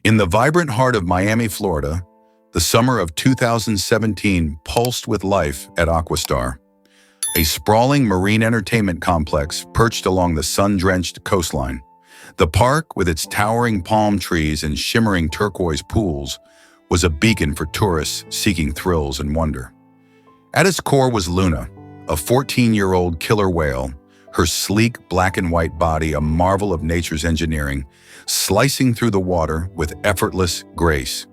In the vibrant heart of Miami, Florida, the summer of 2017 pulsed with life at AquaStar, a sprawling marine entertainment complex perched along the sun-drenched coastline. The park, with its towering palm trees and shimmering turquoise pools, was a beacon for tourists seeking thrills and wonder. At its core was Luna, a 14-year-old killer whale, her sleek black and white body a marvel of nature's engineering, slicing through the water with effortless grace.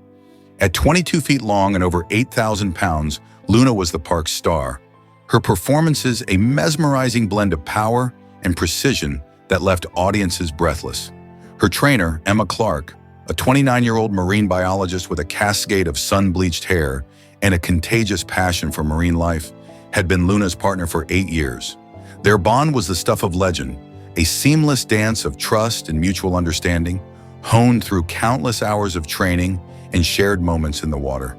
At 22 feet long and over 8,000 pounds, Luna was the park's star, her performances a mesmerizing blend of power and precision that left audiences breathless. Her trainer, Emma Clark, a 29-year-old marine biologist with a cascade of sun-bleached hair and a contagious passion for marine life, had been Luna's partner for 8 years. Their bond was the stuff of legend, a seamless dance of trust and mutual understanding, honed through countless hours of training and shared moments in the water.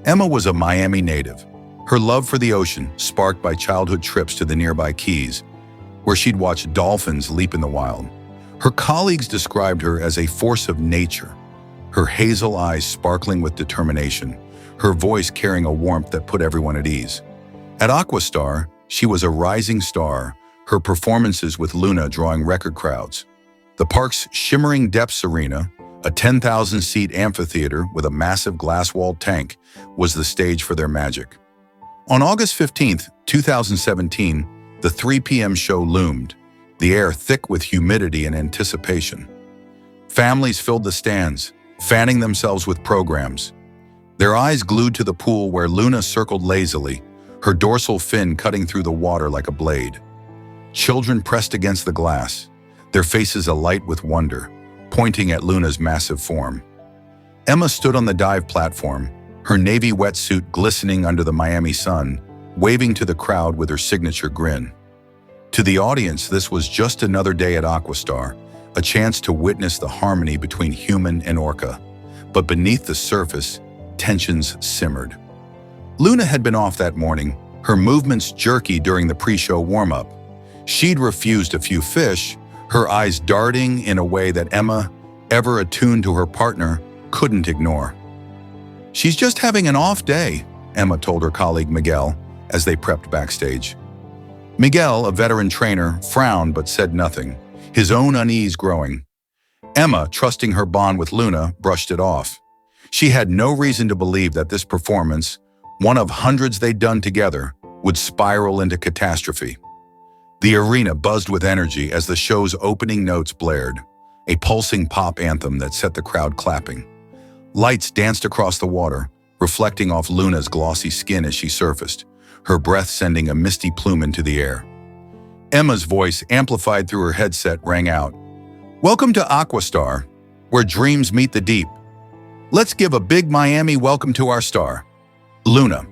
Emma was a Miami native, her love for the ocean sparked by childhood trips to the nearby Keys, where she'd watch dolphins leap in the wild. Her colleagues described her as a force of nature, her hazel eyes sparkling with determination, her voice carrying a warmth that put everyone at ease. At AquaStar, she was a rising star, her performances with Luna drawing record crowds. The park's shimmering depths arena, a 10,000-seat amphitheater with a massive glass-walled tank, was the stage for their magic. On August 15, 2017, the 3 p.m. show loomed, the air thick with humidity and anticipation. Families filled the stands, fanning themselves with programs, their eyes glued to the pool where Luna circled lazily, her dorsal fin cutting through the water like a blade. Children pressed against the glass, their faces alight with wonder, pointing at Luna's massive form. Emma stood on the dive platform, her navy wetsuit glistening under the Miami sun, waving to the crowd with her signature grin. To the audience, this was just another day at AquaStar, a chance to witness the harmony between human and orca. But beneath the surface, tensions simmered. Luna had been off that morning, her movements jerky during the pre-show warm-up. She'd refused a few fish, her eyes darting in a way that Emma, ever attuned to her partner, couldn't ignore. "She's just having an off day," Emma told her colleague Miguel as they prepped backstage. Miguel, a veteran trainer, frowned but said nothing, his own unease growing. Emma, trusting her bond with Luna, brushed it off. She had no reason to believe that this performance, one of hundreds they'd done together, would spiral into catastrophe. The arena buzzed with energy as the show's opening notes blared, a pulsing pop anthem that set the crowd clapping. Lights danced across the water, reflecting off Luna's glossy skin as she surfaced, her breath sending a misty plume into the air. Emma's voice, amplified through her headset, rang out, "Welcome to AquaStar, where dreams meet the deep. Let's give a big Miami welcome to our star, Luna."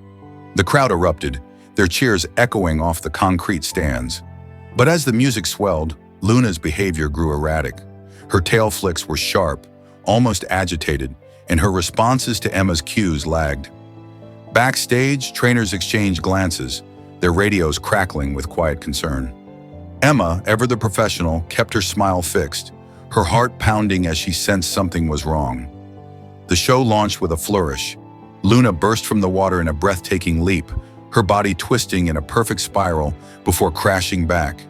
The crowd erupted, their cheers echoing off the concrete stands. But as the music swelled, Luna's behavior grew erratic. Her tail flicks were sharp, almost agitated, and her responses to Emma's cues lagged. Backstage, trainers exchanged glances, their radios crackling with quiet concern. Emma, ever the professional, kept her smile fixed, her heart pounding as she sensed something was wrong. The show launched with a flourish. Luna burst from the water in a breathtaking leap, her body twisting in a perfect spiral before crashing back,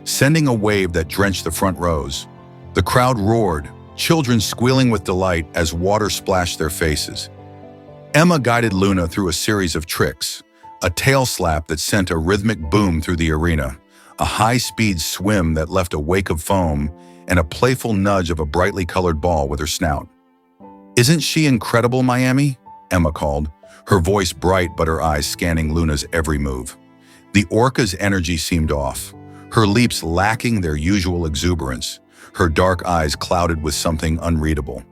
sending a wave that drenched the front rows. The crowd roared, children squealing with delight as water splashed their faces. Emma guided Luna through a series of tricks, a tail slap that sent a rhythmic boom through the arena, a high-speed swim that left a wake of foam, and a playful nudge of a brightly colored ball with her snout. "Isn't she incredible, Miami?" Emma called, her voice bright but her eyes scanning Luna's every move. The orca's energy seemed off, her leaps lacking their usual exuberance, her dark eyes clouded with something unreadable.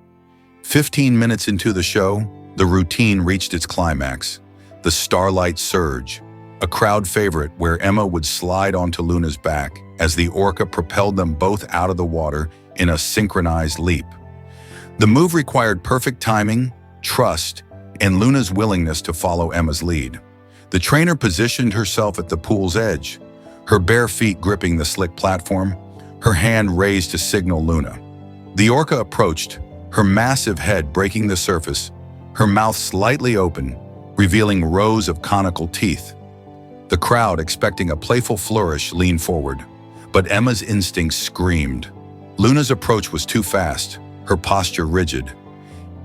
15 minutes into the show, the routine reached its climax, the starlight surge, a crowd favorite where Emma would slide onto Luna's back as the orca propelled them both out of the water in a synchronized leap. The move required perfect timing, trust, and Luna's willingness to follow Emma's lead. The trainer positioned herself at the pool's edge, her bare feet gripping the slick platform, her hand raised to signal Luna. The orca approached, her massive head breaking the surface, her mouth slightly open, revealing rows of conical teeth. The crowd, expecting a playful flourish, leaned forward, but Emma's instincts screamed. Luna's approach was too fast, her posture rigid.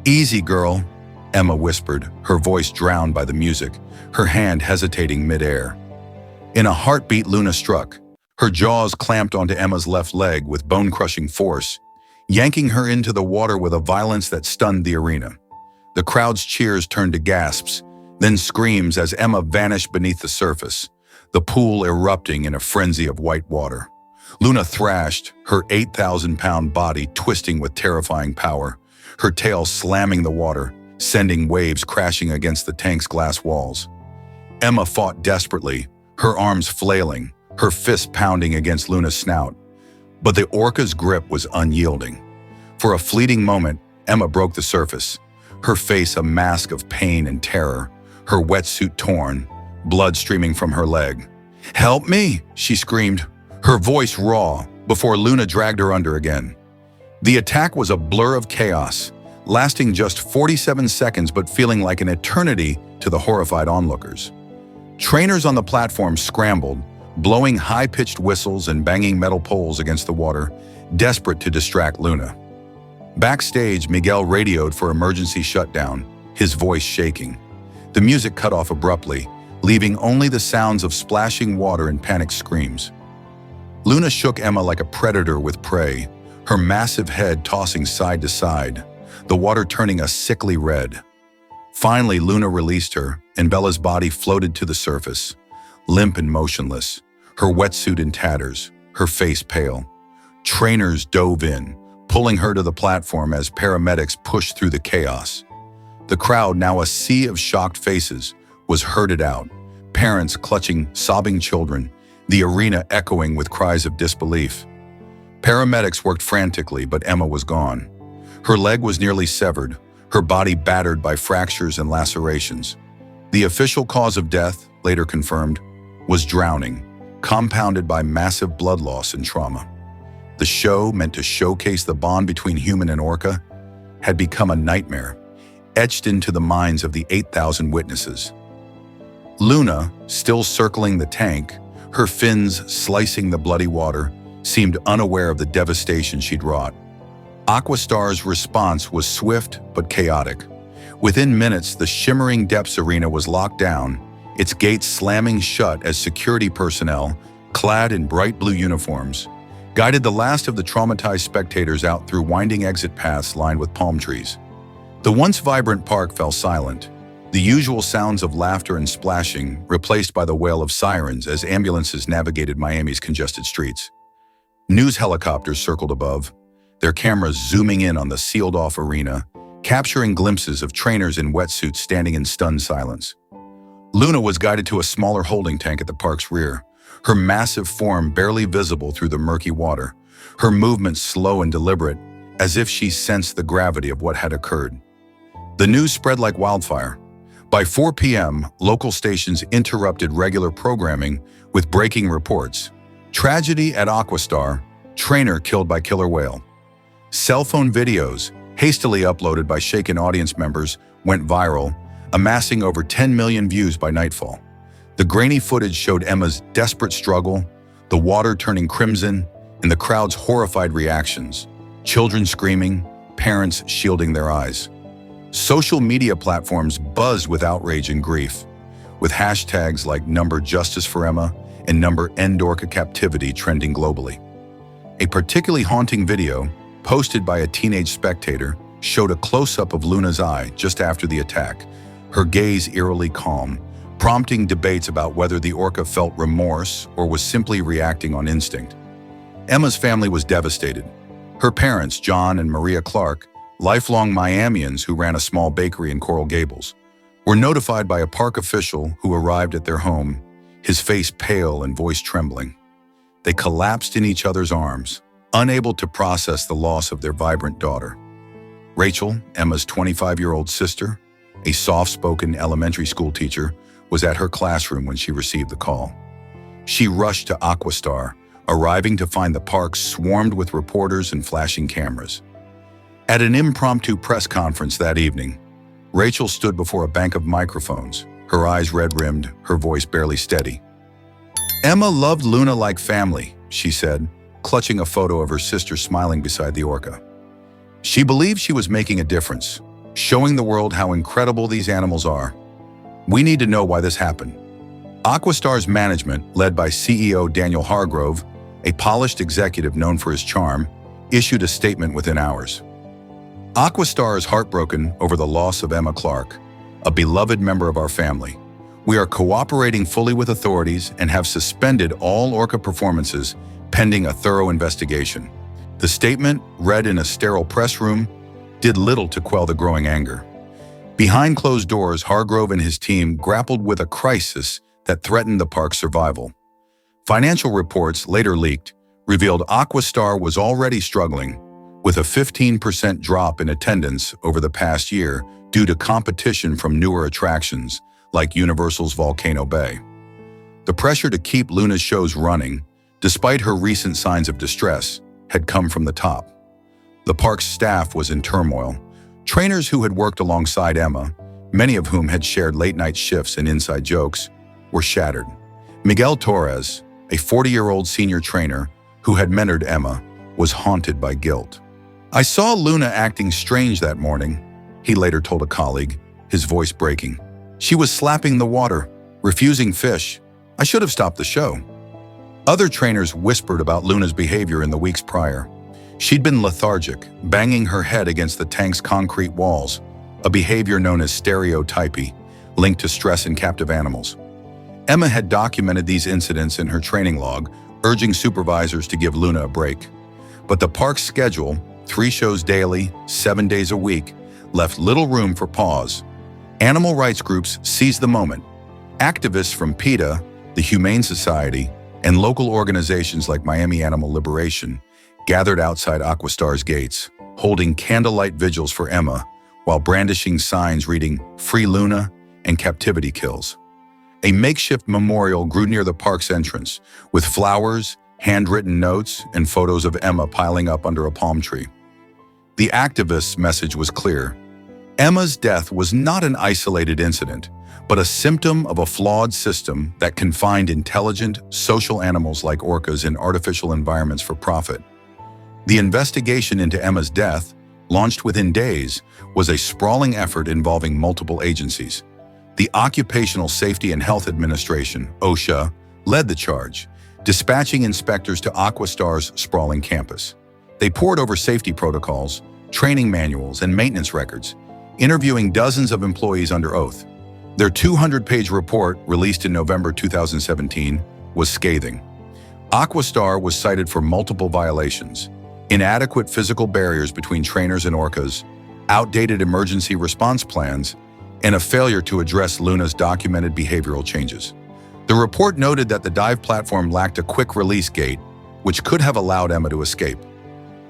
"Easy, girl," Emma whispered, her voice drowned by the music, her hand hesitating midair. In a heartbeat, Luna struck. Her jaws clamped onto Emma's left leg with bone-crushing force, yanking her into the water with a violence that stunned the arena. The crowd's cheers turned to gasps, then screams as Emma vanished beneath the surface, the pool erupting in a frenzy of white water. Luna thrashed, her 8,000-pound body twisting with terrifying power, her tail slamming the water, sending waves crashing against the tank's glass walls. Emma fought desperately, her arms flailing, her fists pounding against Luna's snout. But the orca's grip was unyielding. For a fleeting moment, Emma broke the surface, her face a mask of pain and terror, her wetsuit torn, blood streaming from her leg. "Help me!" she screamed, her voice raw, before Luna dragged her under again. The attack was a blur of chaos, lasting just 47 seconds but feeling like an eternity to the horrified onlookers. Trainers on the platform scrambled, blowing high-pitched whistles and banging metal poles against the water, desperate to distract Luna. Backstage, Miguel radioed for emergency shutdown, his voice shaking. The music cut off abruptly, leaving only the sounds of splashing water and panicked screams. Luna shook Emma like a predator with prey, her massive head tossing side to side, the water turning a sickly red. Finally, Luna released her, and Bella's body floated to the surface, limp and motionless, her wetsuit in tatters, her face pale. Trainers dove in, pulling her to the platform as paramedics pushed through the chaos. The crowd, now a sea of shocked faces, was herded out, parents clutching sobbing children, the arena echoing with cries of disbelief. Paramedics worked frantically, but Emma was gone. Her leg was nearly severed, her body battered by fractures and lacerations. The official cause of death, later confirmed, was drowning, compounded by massive blood loss and trauma. The show, meant to showcase the bond between human and orca, had become a nightmare, etched into the minds of the 8,000 witnesses. Luna, still circling the tank, her fins slicing the bloody water, seemed unaware of the devastation she'd wrought. AquaStar's response was swift but chaotic. Within minutes, the shimmering depths arena was locked down, its gates slamming shut as security personnel, clad in bright blue uniforms, guided the last of the traumatized spectators out through winding exit paths lined with palm trees. The once vibrant park fell silent, the usual sounds of laughter and splashing replaced by the wail of sirens as ambulances navigated Miami's congested streets. News helicopters circled above, their cameras zooming in on the sealed-off arena, capturing glimpses of trainers in wetsuits standing in stunned silence. Luna was guided to a smaller holding tank at the park's rear, her massive form barely visible through the murky water, her movements slow and deliberate, as if she sensed the gravity of what had occurred. The news spread like wildfire. By 4 p.m., local stations interrupted regular programming with breaking reports. Tragedy at AquaStar, trainer killed by killer whale. Cell phone videos, hastily uploaded by shaken audience members, went viral, amassing over 10 million views by nightfall. The grainy footage showed Emma's desperate struggle, the water turning crimson, and the crowd's horrified reactions, children screaming, parents shielding their eyes. Social media platforms buzzed with outrage and grief, with hashtags like #JusticeForEmma and #EndOrcaCaptivity trending globally. A particularly haunting video, posted by a teenage spectator, showed a close-up of Luna's eye just after the attack, her gaze eerily calm, prompting debates about whether the orca felt remorse or was simply reacting on instinct. Emma's family was devastated. Her parents, John and Maria Clark, lifelong Miamians who ran a small bakery in Coral Gables, were notified by a park official who arrived at their home, his face pale and voice trembling. They collapsed in each other's arms, unable to process the loss of their vibrant daughter. Rachel, Emma's 25-year-old sister, a soft-spoken elementary school teacher, was at her classroom when she received the call. She rushed to AquaStar, arriving to find the park swarmed with reporters and flashing cameras. At an impromptu press conference that evening, Rachel stood before a bank of microphones, her eyes red-rimmed, her voice barely steady. "Emma loved Luna like family," she said, clutching a photo of her sister smiling beside the orca. She believed she was making a difference, showing the world how incredible these animals are. "We need to know why this happened." AquaStar's management, led by CEO Daniel Hargrove, a polished executive known for his charm, issued a statement within hours. "AquaStar is heartbroken over the loss of Emma Clark, a beloved member of our family. We are cooperating fully with authorities and have suspended all orca performances pending a thorough investigation." The statement, read in a sterile press room, did little to quell the growing anger. Behind closed doors, Hargrove and his team grappled with a crisis that threatened the park's survival. Financial reports, later leaked, revealed AquaStar was already struggling, with a 15% drop in attendance over the past year due to competition from newer attractions like Universal's Volcano Bay. The pressure to keep Luna's shows running, despite her recent signs of distress, had come from the top. The park's staff was in turmoil. Trainers who had worked alongside Emma, many of whom had shared late-night shifts and inside jokes, were shattered. Miguel Torres, a 40-year-old senior trainer who had mentored Emma, was haunted by guilt. "I saw Luna acting strange that morning," he later told a colleague, his voice breaking. "She was slapping the water, refusing fish. I should have stopped the show." Other trainers whispered about Luna's behavior in the weeks prior. She'd been lethargic, banging her head against the tank's concrete walls, a behavior known as stereotypy, linked to stress in captive animals. Emma had documented these incidents in her training log, urging supervisors to give Luna a break. But the park's schedule, 3 shows daily, 7 days a week, left little room for pause. Animal rights groups seized the moment. Activists from PETA, the Humane Society, and local organizations like Miami Animal Liberation gathered outside AquaStar's gates, holding candlelight vigils for Emma while brandishing signs reading "Free Luna" and "Captivity Kills." A makeshift memorial grew near the park's entrance, with flowers, handwritten notes, and photos of Emma piling up under a palm tree. The activists' message was clear. Emma's death was not an isolated incident, but a symptom of a flawed system that confined intelligent, social animals like orcas in artificial environments for profit. The investigation into Emma's death, launched within days, was a sprawling effort involving multiple agencies. The Occupational Safety and Health Administration, OSHA, led the charge, dispatching inspectors to AquaStar's sprawling campus. They pored over safety protocols, training manuals, and maintenance records, interviewing dozens of employees under oath. Their 200-page report, released in November 2017, was scathing. AquaStar was cited for multiple violations: inadequate physical barriers between trainers and orcas, outdated emergency response plans, and a failure to address Luna's documented behavioral changes. The report noted that the dive platform lacked a quick-release gate, which could have allowed Emma to escape.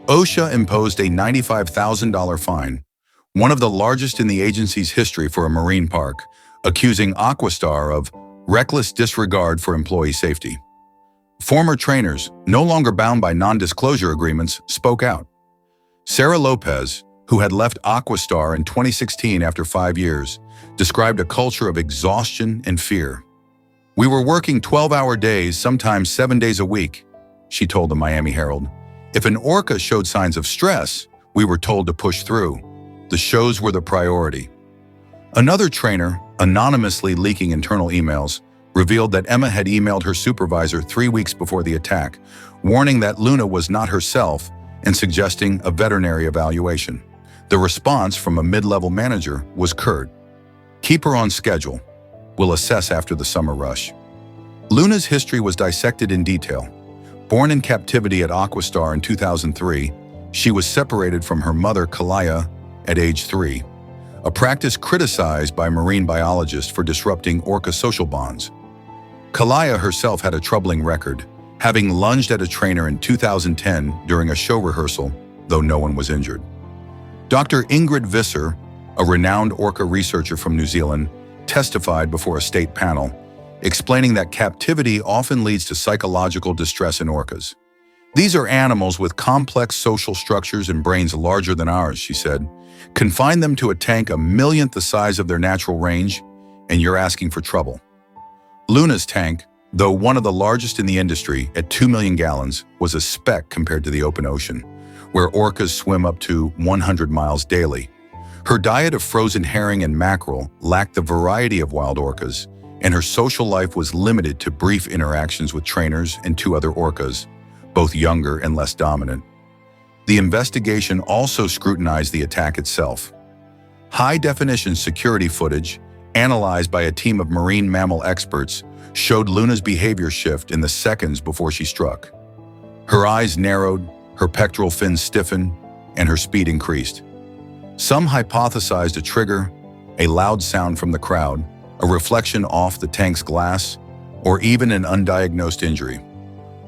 OSHA imposed a $95,000 fine, one of the largest in the agency's history for a marine park, accusing AquaStar of reckless disregard for employee safety. Former trainers, no longer bound by non-disclosure agreements, spoke out. Sarah Lopez, who had left AquaStar in 2016 after 5 years, described a culture of exhaustion and fear. "We were working 12-hour days, sometimes 7 days a week," she told the Miami Herald. "If an orca showed signs of stress, we were told to push through. The shows were the priority." Another trainer, anonymously leaking internal emails, revealed that Emma had emailed her supervisor 3 weeks before the attack, warning that Luna was not herself and suggesting a veterinary evaluation. The response from a mid-level manager was curt: "Keep her on schedule. We'll assess after the summer rush." Luna's history was dissected in detail. Born in captivity at AquaStar in 2003, she was separated from her mother, Kalaya, at age 3, a practice criticized by marine biologists for disrupting orca social bonds. Kalaya herself had a troubling record, having lunged at a trainer in 2010 during a show rehearsal, though no one was injured. Dr. Ingrid Visser, a renowned orca researcher from New Zealand, testified before a state panel, explaining that captivity often leads to psychological distress in orcas. These are animals with complex social structures and brains larger than ours, she said. Confine them to a tank a millionth the size of their natural range, and you're asking for trouble. Luna's tank, though one of the largest in the industry at 2 million gallons, was a speck compared to the open ocean, where orcas swim up to 100 miles daily. Her diet of frozen herring and mackerel lacked the variety of wild orcas, and her social life was limited to brief interactions with trainers and 2 other orcas, both younger and less dominant. The investigation also scrutinized the attack itself. High-definition security footage, analyzed by a team of marine mammal experts, showed Luna's behavior shift in the seconds before she struck. Her eyes narrowed, her pectoral fins stiffened, and her speed increased. Some hypothesized a trigger, a loud sound from the crowd, a reflection off the tank's glass, or even an undiagnosed injury.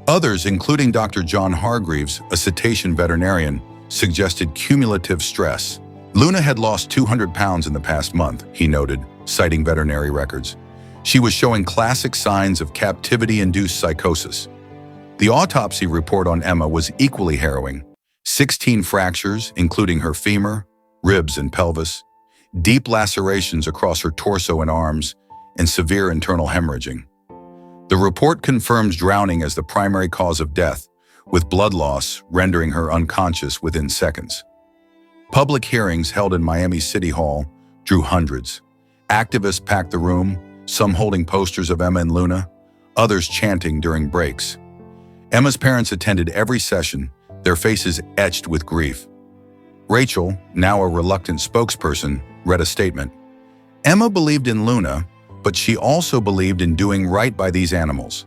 Others, including Dr. John Hargreaves, a cetacean veterinarian, suggested cumulative stress. Luna had lost 200 pounds in the past month, he noted, citing veterinary records. She was showing classic signs of captivity-induced psychosis. The autopsy report on Emma was equally harrowing. 16 fractures, including her femur, ribs, and pelvis, deep lacerations across her torso and arms, and severe internal hemorrhaging. The report confirms drowning as the primary cause of death, with blood loss rendering her unconscious within seconds. Public hearings held in Miami City Hall drew hundreds. Activists packed the room, some holding posters of Emma and Luna, others chanting during breaks. Emma's parents attended every session, their faces etched with grief. Rachel, now a reluctant spokesperson, read a statement. Emma believed in Luna, but she also believed in doing right by these animals.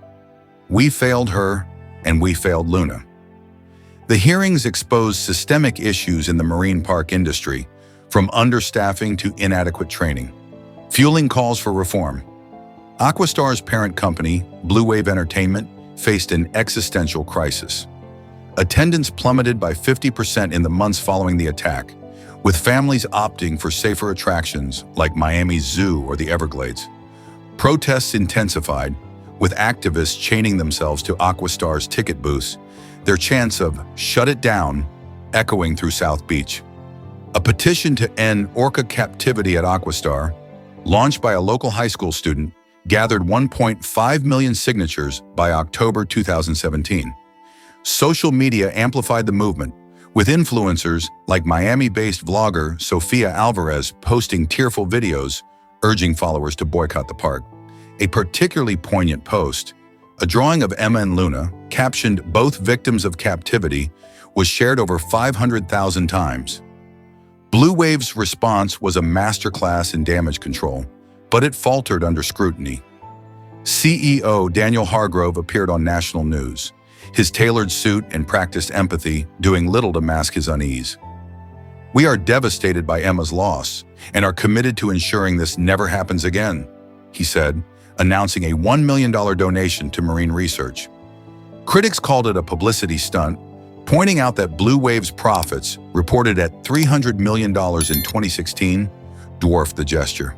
We failed her, and we failed Luna. The hearings exposed systemic issues in the marine park industry, from understaffing to inadequate training, fueling calls for reform. AquaStar's parent company, Blue Wave Entertainment, faced an existential crisis. Attendance plummeted by 50% in the months following the attack, with families opting for safer attractions like Miami's Zoo or the Everglades. Protests intensified, with activists chaining themselves to AquaStar's ticket booths, their chants of "shut it down" echoing through South Beach. A petition to end orca captivity at AquaStar, launched by a local high school student, gathered 1.5 million signatures by October 2017. Social media amplified the movement, with influencers like Miami-based vlogger Sofia Alvarez posting tearful videos urging followers to boycott the park. A particularly poignant post, a drawing of Emma and Luna, captioned "Both victims of captivity," was shared over 500,000 times. Blue Wave's response was a masterclass in damage control, but it faltered under scrutiny. CEO Daniel Hargrove appeared on national news, his tailored suit and practiced empathy doing little to mask his unease. We are devastated by Emma's loss and are committed to ensuring this never happens again, he said, announcing a $1 million donation to marine research. Critics called it a publicity stunt, pointing out that Blue Wave's profits, reported at $300 million in 2016, dwarfed the gesture.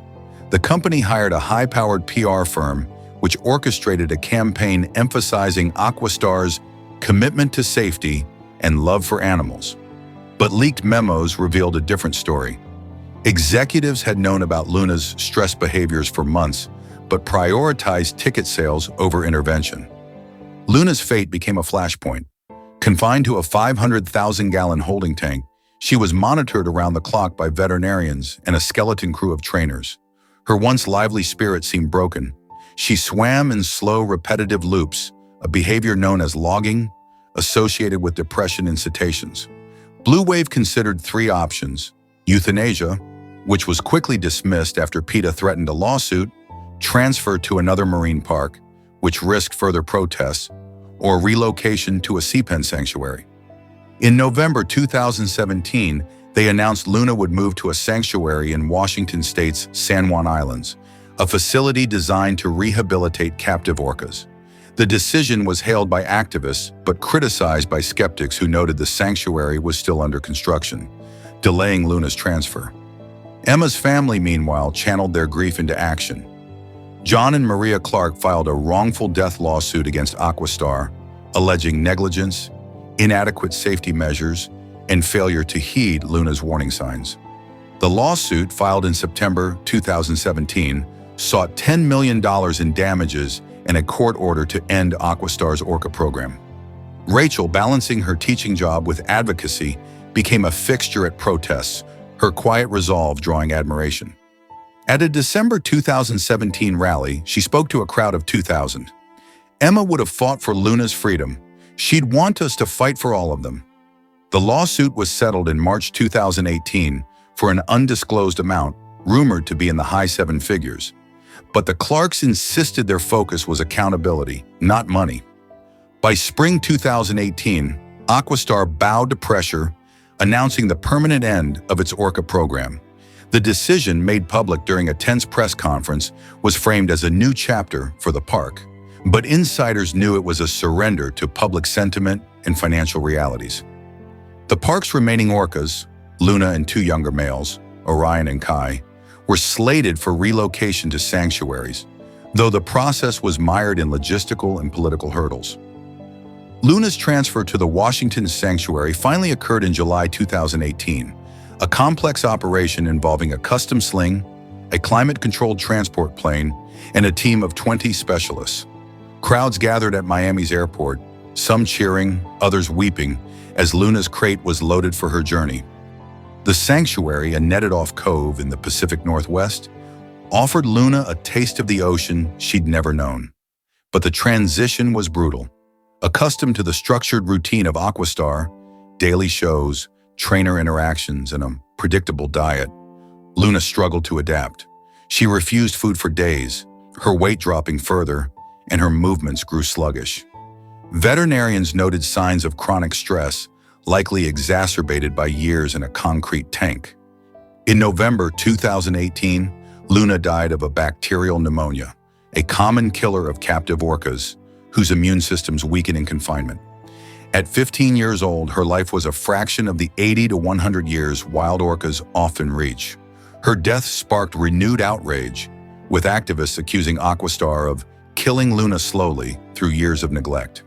The company hired a high-powered PR firm which orchestrated a campaign emphasizing AquaStar's commitment to safety and love for animals. But leaked memos revealed a different story. Executives had known about Luna's stress behaviors for months, but prioritized ticket sales over intervention. Luna's fate became a flashpoint. Confined to a 500,000-gallon holding tank, she was monitored around the clock by veterinarians and a skeleton crew of trainers. Her once lively spirit seemed broken. She swam in slow, repetitive loops, a behavior known as logging, associated with depression in cetaceans. Blue Wave considered 3 options: euthanasia, which was quickly dismissed after PETA threatened a lawsuit, transfer to another marine park, which risked further protests, or relocation to a sea pen sanctuary. In November 2017, they announced Luna would move to a sanctuary in Washington state's San Juan Islands, a facility designed to rehabilitate captive orcas. The decision was hailed by activists, but criticized by skeptics who noted the sanctuary was still under construction, delaying Luna's transfer. Emma's family, meanwhile, channeled their grief into action. John and Maria Clark filed a wrongful death lawsuit against AquaStar, alleging negligence, inadequate safety measures, and failure to heed Luna's warning signs. The lawsuit, filed in September 2017, sought $10 million in damages and a court order to end AquaStar's Orca program. Rachel, balancing her teaching job with advocacy, became a fixture at protests, her quiet resolve drawing admiration. At a December 2017 rally, she spoke to a crowd of 2,000. "Emma would have fought for Luna's freedom. She'd want us to fight for all of them." The lawsuit was settled in March 2018 for an undisclosed amount, rumored to be in the high seven figures. But the Clarks insisted their focus was accountability, not money. By spring 2018, AquaStar bowed to pressure, announcing the permanent end of its Orca program. The decision, made public during a tense press conference, was framed as a new chapter for the park. But insiders knew it was a surrender to public sentiment and financial realities. The park's remaining orcas, Luna and two younger males, Orion and Kai, were slated for relocation to sanctuaries, though the process was mired in logistical and political hurdles. Luna's transfer to the Washington sanctuary finally occurred in July 2018, a complex operation involving a custom sling, a climate-controlled transport plane, and a team of 20 specialists. Crowds gathered at Miami's airport, some cheering, others weeping, as Luna's crate was loaded for her journey. The sanctuary, a netted-off cove in the Pacific Northwest, offered Luna a taste of the ocean she'd never known. But the transition was brutal. Accustomed to the structured routine of AquaStar, daily shows, trainer interactions, and a predictable diet, Luna struggled to adapt. She refused food for days, her weight dropping further, and her movements grew sluggish. Veterinarians noted signs of chronic stress, likely exacerbated by years in a concrete tank. In November 2018, Luna died of a bacterial pneumonia, a common killer of captive orcas, whose immune systems weaken in confinement. At 15 years old, her life was a fraction of the 80 to 100 years wild orcas often reach. Her death sparked renewed outrage, with activists accusing AquaStar of killing Luna slowly through years of neglect.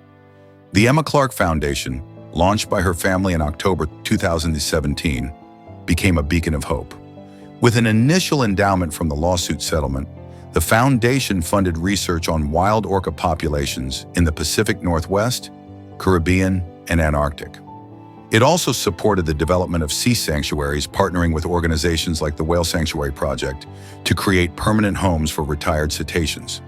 The Emma Clark Foundation, launched by her family in October 2017, became a beacon of hope. With an initial endowment from the lawsuit settlement, the foundation funded research on wild orca populations in the Pacific Northwest, Caribbean, and Antarctic. It also supported the development of sea sanctuaries, partnering with organizations like the Whale Sanctuary Project to create permanent homes for retired cetaceans.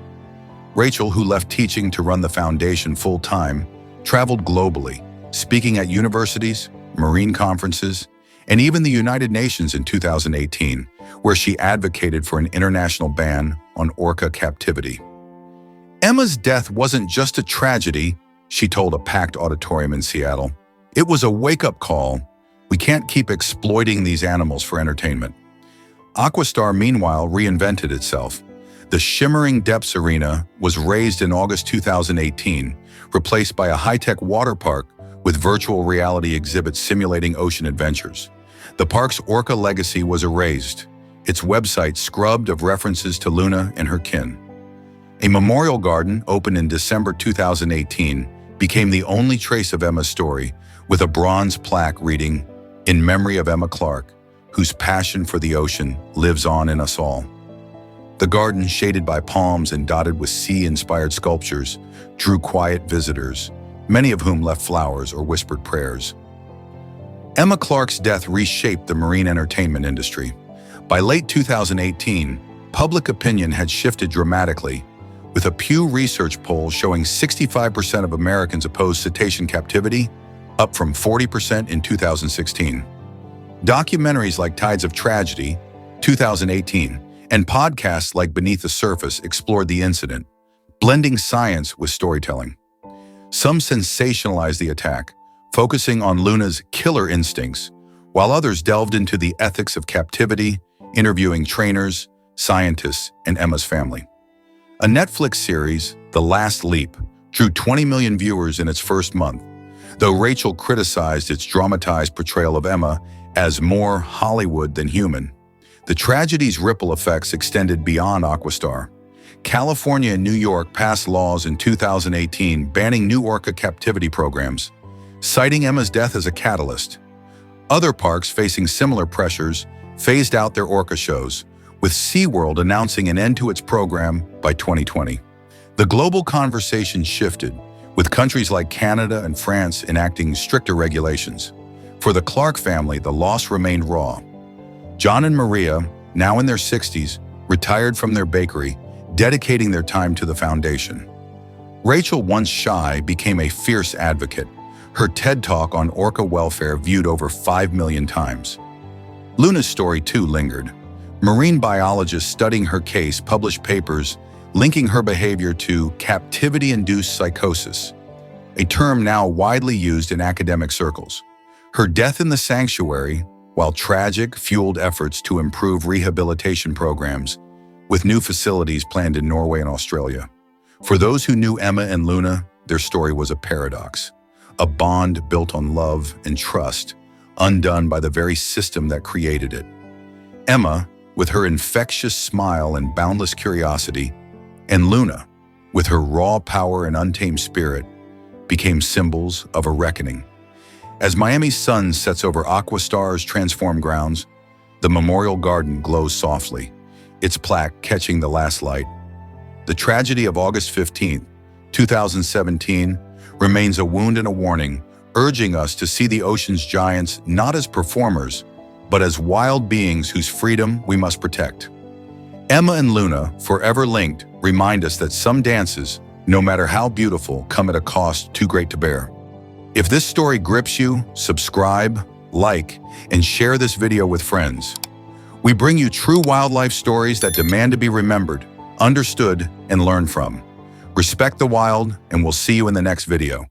Rachel, who left teaching to run the foundation full-time, traveled globally, speaking at universities, marine conferences, and even the United Nations in 2018, where she advocated for an international ban on orca captivity. Emma's death wasn't just a tragedy, she told a packed auditorium in Seattle. It was a wake-up call. We can't keep exploiting these animals for entertainment. AquaStar, meanwhile, reinvented itself. The shimmering depths arena was raised in August 2018, replaced by a high-tech water park with virtual reality exhibits simulating ocean adventures. The park's orca legacy was erased, its website scrubbed of references to Luna and her kin. A memorial garden, opened in December 2018, became the only trace of Emma's story, with a bronze plaque reading, "In memory of Emma Clark, whose passion for the ocean lives on in us all." The garden, shaded by palms and dotted with sea-inspired sculptures, drew quiet visitors, many of whom left flowers or whispered prayers. Emma Clark's death reshaped the marine entertainment industry. By late 2018, public opinion had shifted dramatically, with a Pew Research poll showing 65% of Americans opposed cetacean captivity, up from 40% in 2016. Documentaries like Tides of Tragedy, 2018, and podcasts like Beneath the Surface explored the incident, blending science with storytelling. Some sensationalized the attack, focusing on Luna's killer instincts, while others delved into the ethics of captivity, interviewing trainers, scientists, and Emma's family. A Netflix series, The Last Leap, drew 20 million viewers in its first month, though Rachel criticized its dramatized portrayal of Emma as more Hollywood than human. The tragedy's ripple effects extended beyond AquaStar. California and New York passed laws in 2018 banning new orca captivity programs, citing Emma's death as a catalyst. Other parks facing similar pressures phased out their orca shows, with SeaWorld announcing an end to its program by 2020. The global conversation shifted, with countries like Canada and France enacting stricter regulations. For the Clark family, the loss remained raw. John and Maria, now in their 60s, retired from their bakery, dedicating their time to the foundation. Rachel, once shy, became a fierce advocate, her TED Talk on orca welfare viewed over 5 million times. Luna's story too lingered. Marine biologists studying her case published papers linking her behavior to captivity-induced psychosis, a term now widely used in academic circles. Her death in the sanctuary, while tragic, fueled efforts to improve rehabilitation programs, with new facilities planned in Norway and Australia. For those who knew Emma and Luna, their story was a paradox, a bond built on love and trust, undone by the very system that created it. Emma, with her infectious smile and boundless curiosity, and Luna, with her raw power and untamed spirit, became symbols of a reckoning. As Miami's sun sets over AquaStar's transformed grounds, the memorial garden glows softly, its plaque catching the last light. The tragedy of August 15, 2017, remains a wound and a warning, urging us to see the ocean's giants not as performers, but as wild beings whose freedom we must protect. Emma and Luna, forever linked, remind us that some dances, no matter how beautiful, come at a cost too great to bear. If this story grips you, subscribe, like, and share this video with friends. We bring you true wildlife stories that demand to be remembered, understood, and learned from. Respect the wild, and we'll see you in the next video.